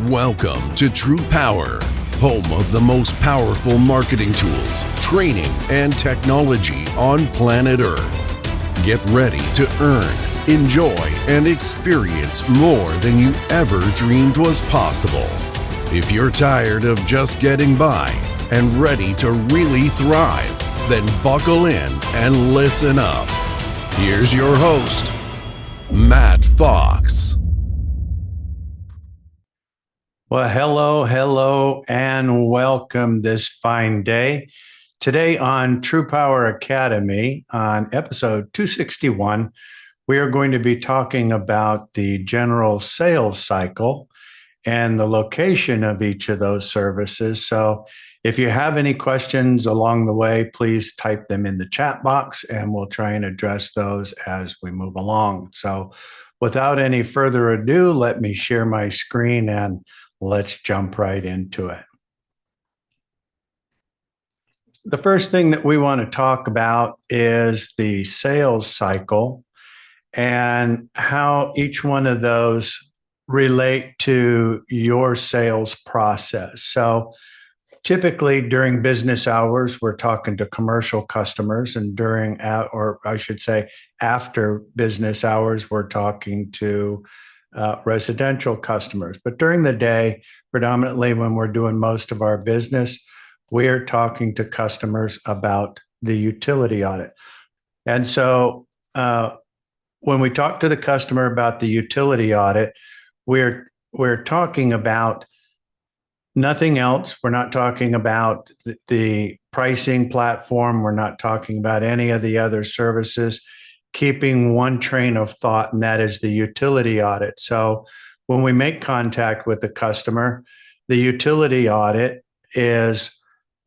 Welcome to TruPowur, home of the most powerful marketing tools, training, and technology on planet Earth. Get ready to earn, enjoy, and experience more than you ever dreamed was possible. If you're tired of just getting by and ready to really thrive, then buckle in and listen up. Here's your host, Matt Fox. Well, hello, and welcome this fine day. Today on TruPowur Academy, on episode 261, we are going to be talking about the general sales cycle and the location of each of those services. So if you have any questions along the way, please type them in the chat box and we'll try and address those as we move along. So without any further ado, let me share my screen and let's jump right into it. The first thing that we want to talk about is the sales cycle and how each one of those relate to your sales process. So typically during business hours, we're talking to commercial customers, and during, or I should say after business hours, we're talking to residential customers. But during the day, predominantly when we're doing most of our business, we're talking to customers about the utility audit. And so when we talk to the customer about the utility audit, we're talking about nothing else. We're not talking about the pricing platform. We're not talking about any of the other services, keeping one train of thought, and that is the utility audit. So when we make contact with the customer, the utility audit is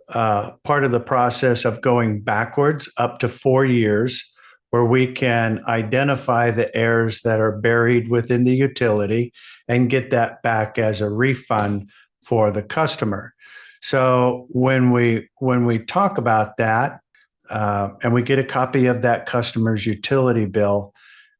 part of the process of going backwards up to 4 years, where we can identify the errors that are buried within the utility and get that back as a refund for the customer. So when we talk about that, and we get a copy of that customer's utility bill,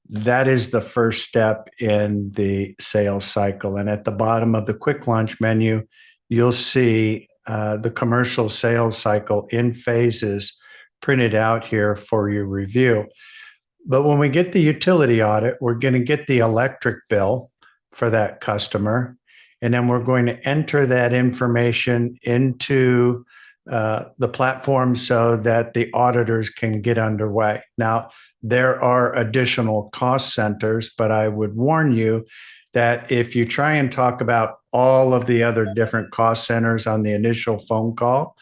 that is the first step in the sales cycle. And at the bottom of the quick launch menu, you'll see the commercial sales cycle in phases printed out here for your review. But when we get the utility audit, we're going to get the electric bill for that customer, and then we're going to enter that information into the platform so that the auditors can get underway. Now, there are additional cost centers, but I would warn you that if you try and talk about all of the other different cost centers on the initial phone call,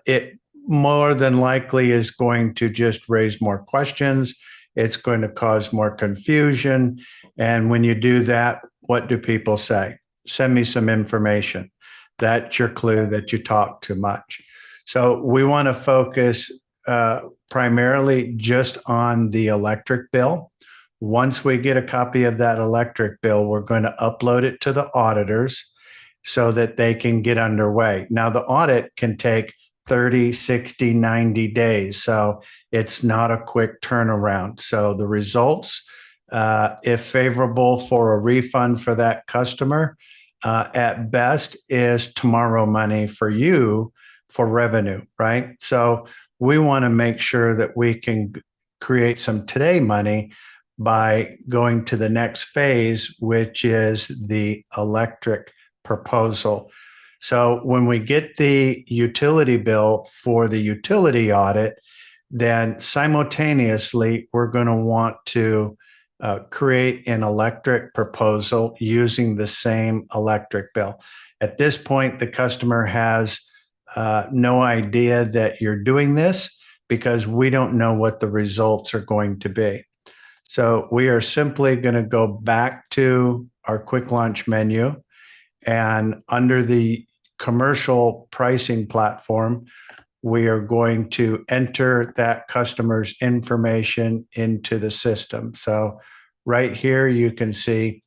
it more than likely is going to just raise more questions. It's going to cause more confusion. And when you do that, what do people say? Send me some information. That's your clue that you talk too much. So we want to focus primarily just on the electric bill. Once we get a copy of that electric bill, we're going to upload it to the auditors so that they can get underway. Now, the audit can take 30, 60, 90 days. So it's not a quick turnaround. So the results, if favorable for a refund for that customer, at best is tomorrow money for you for revenue, right? So we want to make sure that we can create some today money by going to the next phase, which is the electric proposal. So when we get the utility bill for the utility audit, then simultaneously, we're going to want to create an electric proposal using the same electric bill. At this point, the customer has no idea that you're doing this because we don't know what the results are going to be. So we are simply going to go back to our quick launch menu, and under the commercial pricing platform, we are going to enter that customer's information into the system. So right here, you can see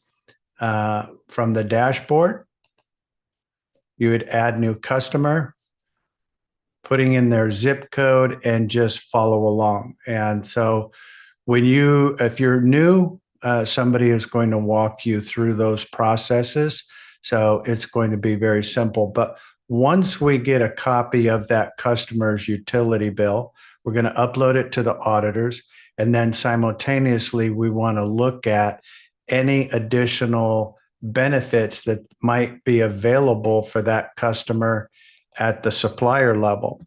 from the dashboard, you would add new customer, putting in their zip code, and just follow along. And so if you're new, somebody is going to walk you through those processes So it's going to be very simple. But once we get a copy of that customer's utility bill, we're going to upload it to the auditors. And then simultaneously, we want to look at any additional benefits that might be available for that customer at the supplier level.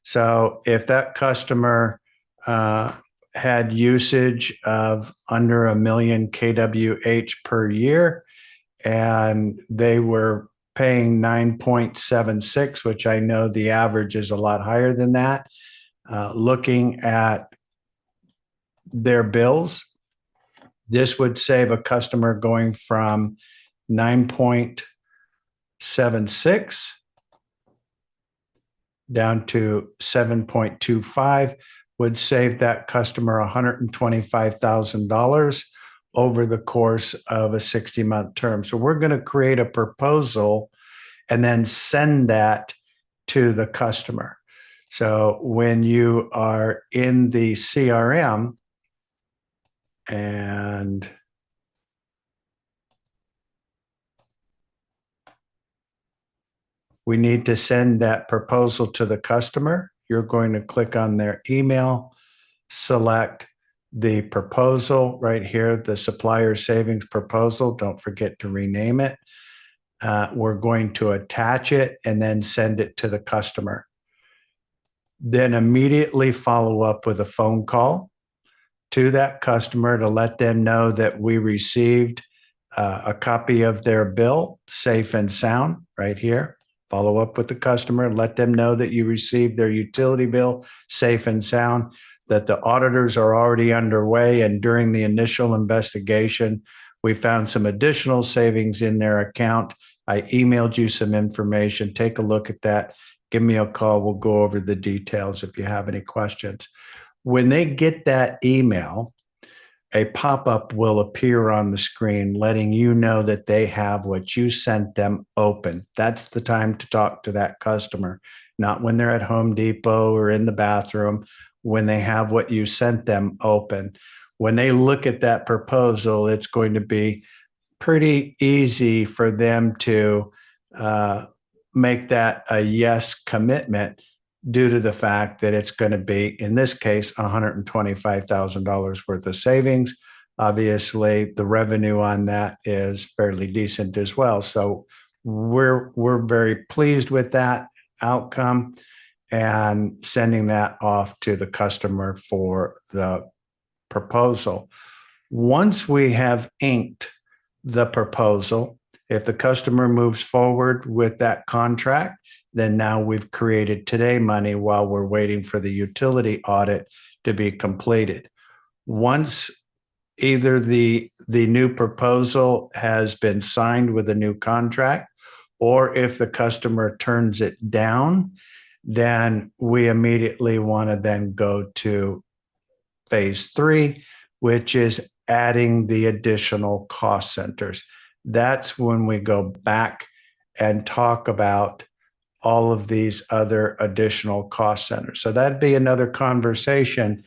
So if that customer had usage of under 1 million kWh per year, and they were paying 9.76, which I know the average is a lot higher than that. Looking at their bills, this would save a customer going from 9.76 down to 7.25, would save that customer $125,000 over the course of a 60-month term. So we're going to create a proposal and then send that to the customer. So when you are in the CRM and we need to send that proposal to the customer, you're going to click on their email, select the proposal right here, the supplier savings proposal. Don't forget to rename it. We're going to attach it and then send it to the customer. Then immediately follow up with a phone call to that customer to let them know that we received a copy of their bill, safe and sound, right here. Follow up with the customer, let them know that you received their utility bill, safe and sound, that the auditors are already underway. And during the initial investigation, we found some additional savings in their account. I emailed you some information. Take a look at that. Give me a call. We'll go over the details if you have any questions. When they get that email, a pop-up will appear on the screen letting you know that they have what you sent them open. That's the time to talk to that customer, not when they're at Home Depot or in the bathroom, when they have what you sent them open. When they look at that proposal, it's going to be pretty easy for them to make that a yes commitment due to the fact that it's going to be, in this case, $125,000 worth of savings. Obviously, the revenue on that is fairly decent as well. So we're very pleased with that outcome and sending that off to the customer for the proposal. Once we have inked the proposal, if the customer moves forward with that contract, then now we've created today money while we're waiting for the utility audit to be completed. Once either the new proposal has been signed with a new contract, or if the customer turns it down, then we immediately want to then go to phase 3, which is adding the additional cost centers. That's when we go back and talk about all of these other additional cost centers. So that'd be another conversation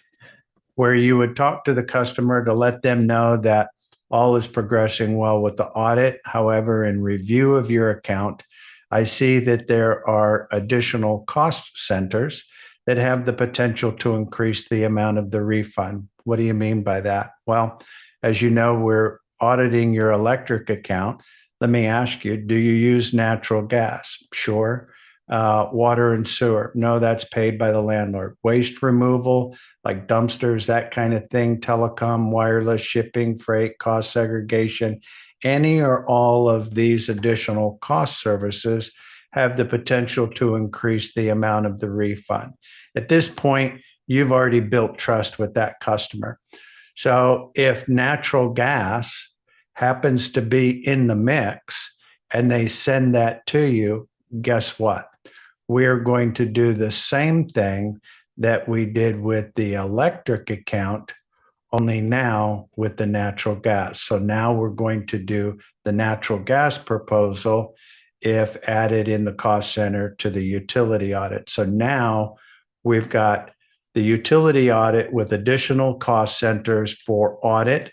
where you would talk to the customer to let them know that all is progressing well with the audit. However, in review of your account, I see that there are additional cost centers that have the potential to increase the amount of the refund. What do you mean by that? Well, as you know, we're auditing your electric account. Let me ask you, do you use natural gas? Sure. Water and sewer? No, that's paid by the landlord. Waste removal, like dumpsters, that kind of thing, telecom, wireless, shipping, freight, cost segregation, any or all of these additional cost services have the potential to increase the amount of the refund. At this point, you've already built trust with that customer. So if natural gas happens to be in the mix and they send that to you, guess what? We're going to do the same thing that we did with the electric account, only now with the natural gas. So now we're going to do the natural gas proposal if added in the cost center to the utility audit. So now we've got the utility audit with additional cost centers for audit.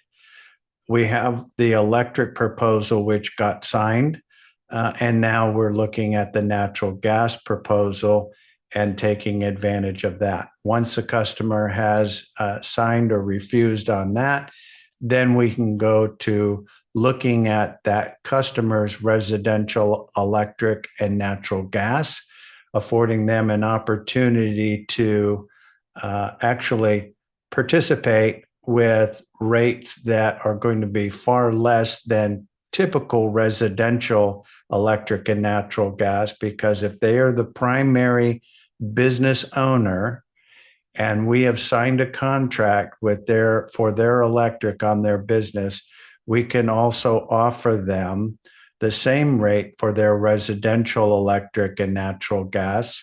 We have the electric proposal, which got signed. And now we're looking at the natural gas proposal and taking advantage of that. Once the customer has signed or refused on that, then we can go to looking at that customer's residential electric and natural gas, affording them an opportunity to actually participate with rates that are going to be far less than typical residential electric and natural gas, because if they are the primary business owner and we have signed a contract with for their electric on their business, we can also offer them the same rate for their residential electric and natural gas,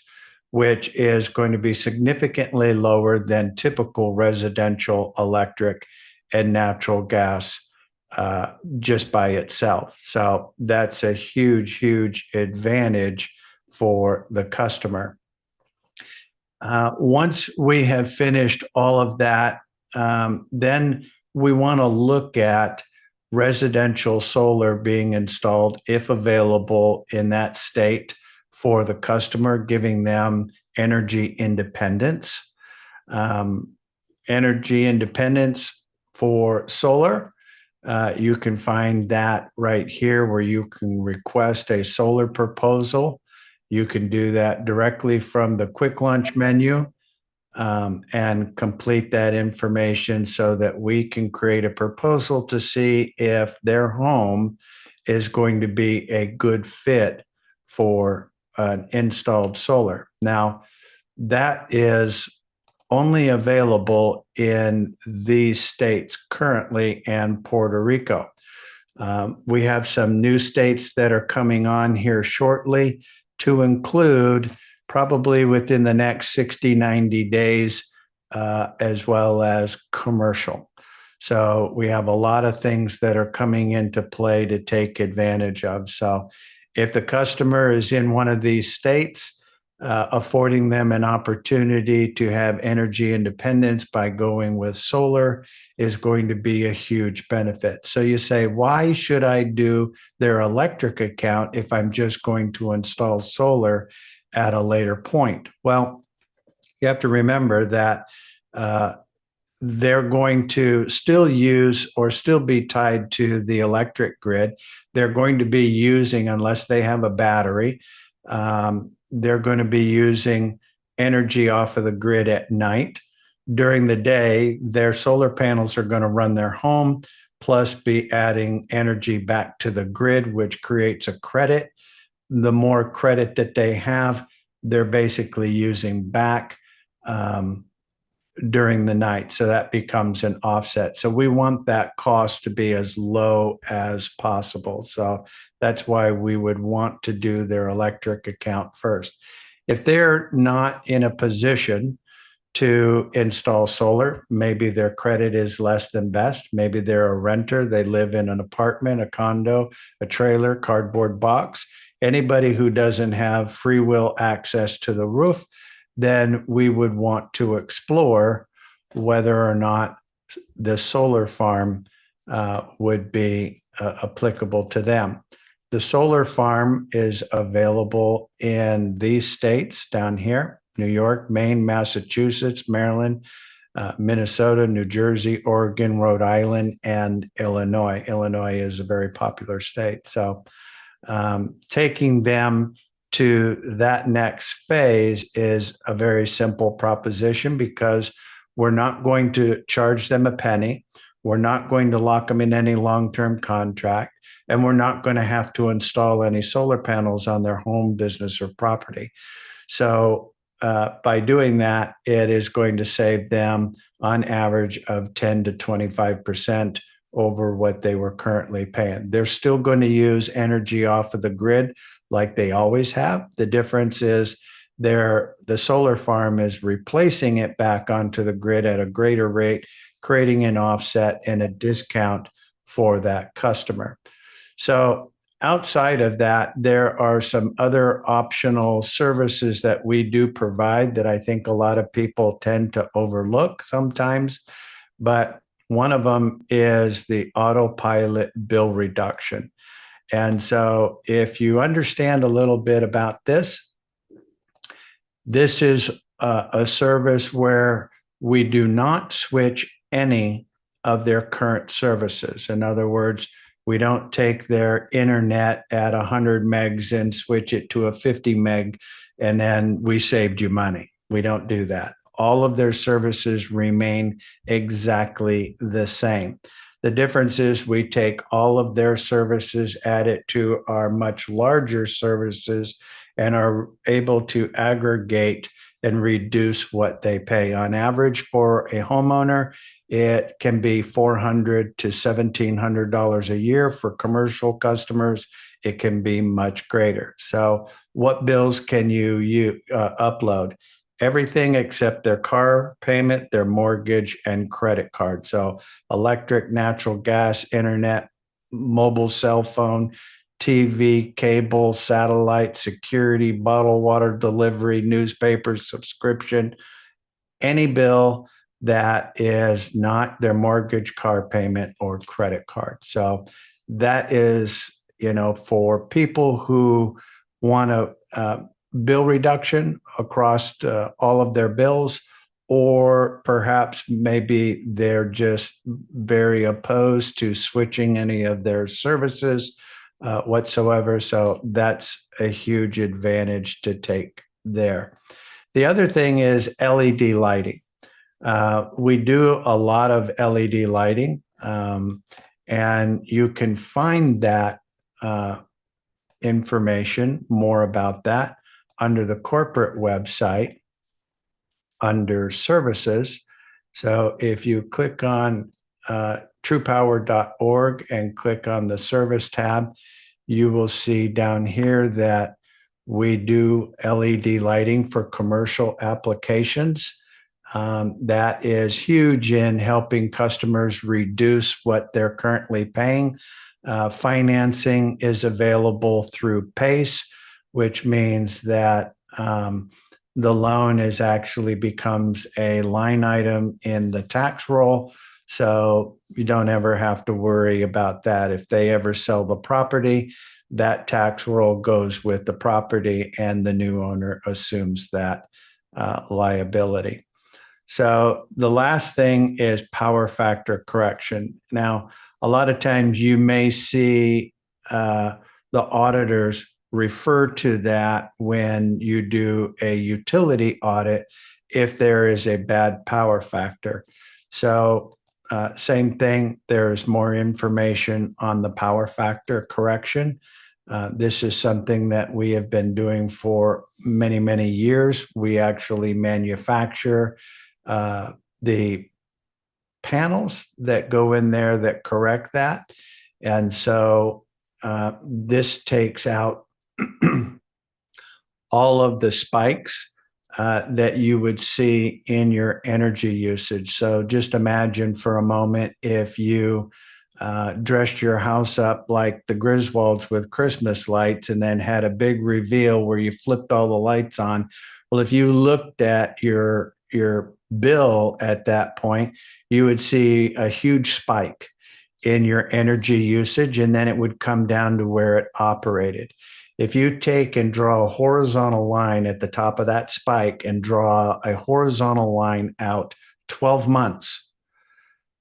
which is going to be significantly lower than typical residential electric and natural gas just by itself. So that's a huge, huge advantage for the customer. Once we have finished all of that, then we want to look at residential solar being installed, if available in that state, for the customer, giving them energy independence. Energy independence for solar, you can find that right here where you can request a solar proposal. You can do that directly from the quick launch menu and complete that information so that we can create a proposal to see if their home is going to be a good fit for an installed solar. Now, that is only available in these states currently and Puerto Rico. We have some new states that are coming on here shortly, to include probably within the next 60, 90 days, as well as commercial. So we have a lot of things that are coming into play to take advantage of. So if the customer is in one of these states, affording them an opportunity to have energy independence by going with solar is going to be a huge benefit. So you say, why should I do their electric account if I'm just going to install solar at a later point? Well, you have to remember that they're going to still use or still be tied to the electric grid. They're going to be using, unless they have a battery, they're going to be using energy off of the grid at night. During the day, their solar panels are going to run their home, plus be adding energy back to the grid, which creates a credit. The more credit that they have, they're basically using back during the night. So that becomes an offset. So we want that cost to be as low as possible. So that's why we would want to do their electric account first. If they're not in a position to install solar, maybe their credit is less than best. Maybe they're a renter. They live in an apartment, a condo, a trailer, cardboard box. Anybody who doesn't have free will access to the roof, then we would want to explore whether or not the solar farm would be applicable to them. The solar farm is available in these states down here: New York, Maine, Massachusetts, Maryland, Minnesota, New Jersey, Oregon, Rhode Island, and Illinois. Illinois is a very popular state. So taking them to that next phase is a very simple proposition, because we're not going to charge them a penny. We're not going to lock them in any long-term contract, and we're not going to have to install any solar panels on their home, business, or property. So by doing that, it is going to save them on average of 10 to 25% over what they were currently paying. They're still going to use energy off of the grid like they always have. The difference is the solar farm is replacing it back onto the grid at a greater rate, creating an offset and a discount for that customer. So outside of that, there are some other optional services that we do provide that I think a lot of people tend to overlook sometimes, but one of them is the autopilot bill reduction. And so if you understand a little bit about this, this is a service where we do not switch any of their current services. In other words, we don't take their internet at 100 megs and switch it to a 50 meg, and then we saved you money. We don't do that. All of their services remain exactly the same. The difference is we take all of their services, add it to our much larger services, and are able to aggregate and reduce what they pay. On average, for a homeowner, it can be $400 to $1,700 a year. For commercial customers, it can be much greater. So what bills can you upload? Everything except their car payment, their mortgage, and credit card. So electric, natural gas, internet, mobile cell phone, TV, cable, satellite, security, bottled water delivery, newspapers, subscription, any bill that is not their mortgage, car payment, or credit card. So that is, for people who want to bill reduction across all of their bills, or perhaps maybe they're just very opposed to switching any of their services whatsoever. So that's a huge advantage to take there. The other thing is LED lighting. We do a lot of LED lighting, and you can find that information, more about that, under the corporate website, under services. So if you click on TruPowur.org and click on the service tab, you will see down here that we do LED lighting for commercial applications. That is huge in helping customers reduce what they're currently paying. Financing is available through PACE, which means that the loan actually becomes a line item in the tax roll. So you don't ever have to worry about that. If they ever sell the property, that tax roll goes with the property and the new owner assumes that liability. So the last thing is power factor correction. Now, a lot of times you may see the auditors refer to that when you do a utility audit if there is a bad power factor. So same thing, there's more information on the power factor correction. This is something that we have been doing for many, many years. We actually manufacture the panels that go in there that correct that. And so this takes out all of the spikes that you would see in your energy usage. So just imagine for a moment if you dressed your house up like the Griswolds with Christmas lights and then had a big reveal where you flipped all the lights on. Well, if you looked at your bill at that point, you would see a huge spike in your energy usage, and then it would come down to where it operated. If you take and draw a horizontal line at the top of that spike and draw a horizontal line out 12 months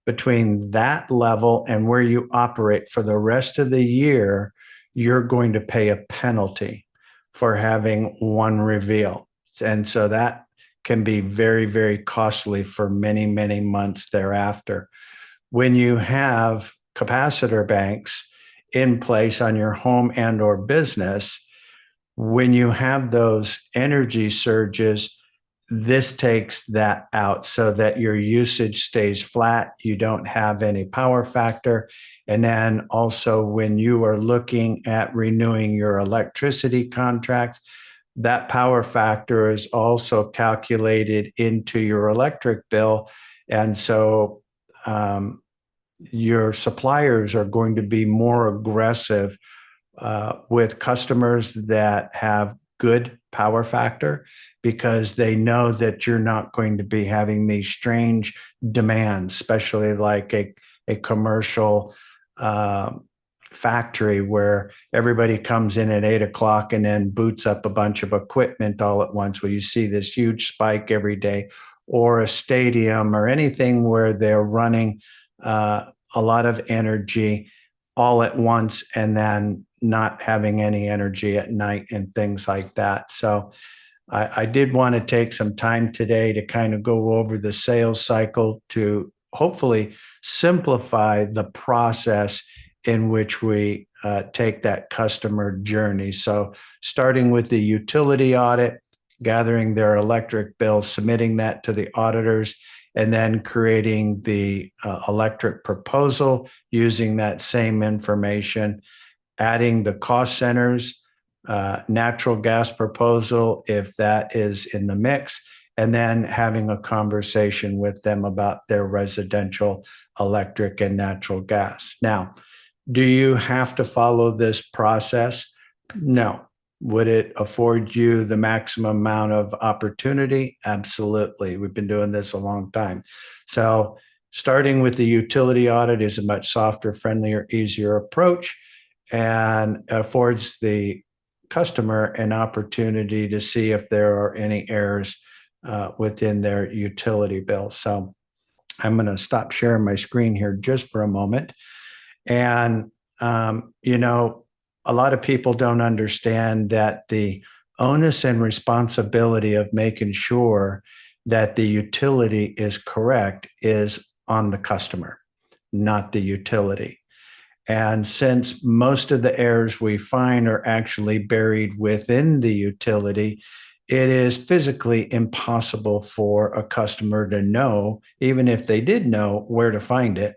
between that level and where you operate for the rest of the year, you're going to pay a penalty for having one reveal. And so that can be very, very costly for many, many months thereafter. When you have capacitor banks in place on your home and or business, when you have those energy surges, this takes that out so that your usage stays flat. You don't have any power factor. And then also when you are looking at renewing your electricity contracts, that power factor is also calculated into your electric bill. And so your suppliers are going to be more aggressive with customers that have good power factor, because they know that you're not going to be having these strange demands, especially like a commercial factory where everybody comes in at 8 o'clock and then boots up a bunch of equipment all at once, where you see this huge spike every day, or a stadium or anything where they're running a lot of energy all at once and then not having any energy at night and things like that. So I did want to take some time today to kind of go over the sales cycle to hopefully simplify the process in which we take that customer journey. So starting with the utility audit, gathering their electric bill, submitting that to the auditors, and then creating the electric proposal using that same information, adding the cost centers, natural gas proposal, if that is in the mix, and then having a conversation with them about their residential electric and natural gas. Now, do you have to follow this process? No. Would it afford you the maximum amount of opportunity? Absolutely. We've been doing this a long time. So starting with the utility audit is a much softer, friendlier, easier approach, and affords the customer an opportunity to see if there are any errors within their utility bill. So I'm going to stop sharing my screen here just for a moment. And, a lot of people don't understand that the onus and responsibility of making sure that the utility is correct is on the customer, not the utility. And since most of the errors we find are actually buried within the utility, it is physically impossible for a customer to know, even if they did know where to find it,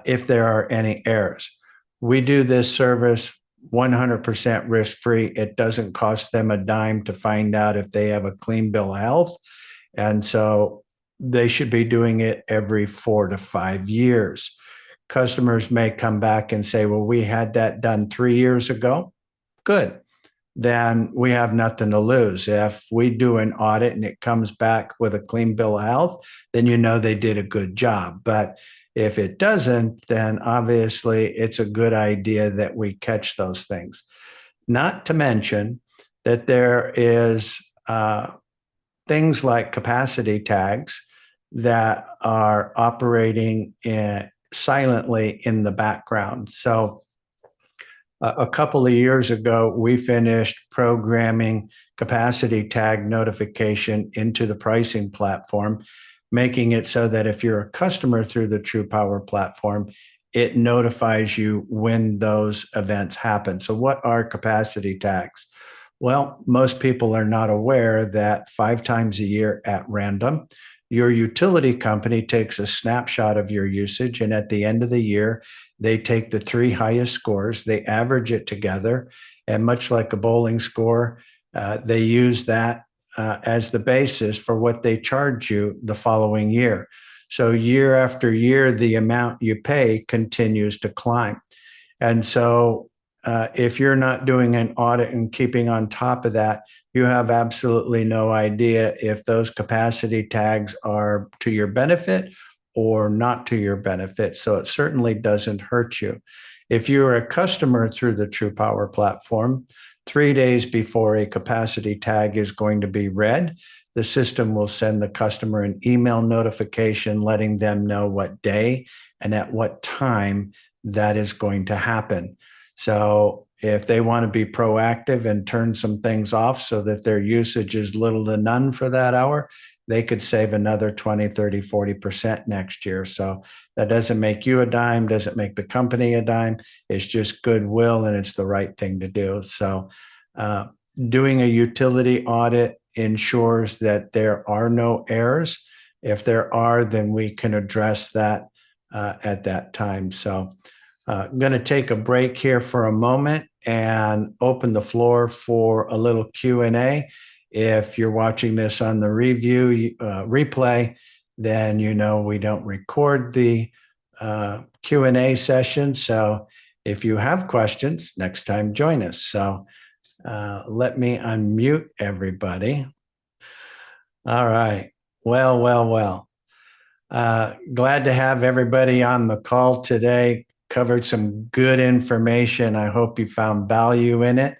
if there are any errors. We do this service 100% risk-free. It doesn't cost them a dime to find out if they have a clean bill of health. And so they should be doing it every 4 to 5 years. Customers may come back and say, well, we had that done 3 years ago. Good. Then we have nothing to lose. If we do an audit and it comes back with a clean bill of health, then they did a good job. But if it doesn't, then obviously it's a good idea that we catch those things. Not to mention that there is things like capacity tags that are operating silently in the background. So a couple of years ago, we finished programming capacity tag notification into the pricing platform, making it so that if you're a customer through the TruPowur platform, it notifies you when those events happen. So what are capacity tags? Well, most people are not aware that 5 times a year at random, your utility company takes a snapshot of your usage, and at the end of the year, they take the 3 highest scores, they average it together, and much like a bowling score, they use that as the basis for what they charge you the following year. So year after year, the amount you pay continues to climb. And so if you're not doing an audit and keeping on top of that, you have absolutely no idea if those capacity tags are to your benefit or not to your benefit. So it certainly doesn't hurt you. If you're a customer through the TruPowur platform, 3 days before a capacity tag is going to be read, the system will send the customer an email notification letting them know what day and at what time that is going to happen. So if they want to be proactive and turn some things off so that their usage is little to none for that hour, they could save another 20, 30, 40% next year. So that doesn't make you a dime, doesn't make the company a dime. It's just goodwill, and it's the right thing to do. So doing a utility audit ensures that there are no errors. If there are, then we can address that at that time. So I'm going to take a break here for a moment and open the floor for a little Q&A. If you're watching this on the replay, then we don't record the Q&A session. So if you have questions, next time join us. So let me unmute everybody. All right. Well. Glad to have everybody on the call today. covered some good information. I hope you found value in it.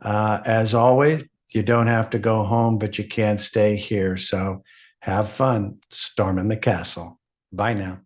As always, you don't have to go home, but you can stay here. So have fun storming the castle. Bye now.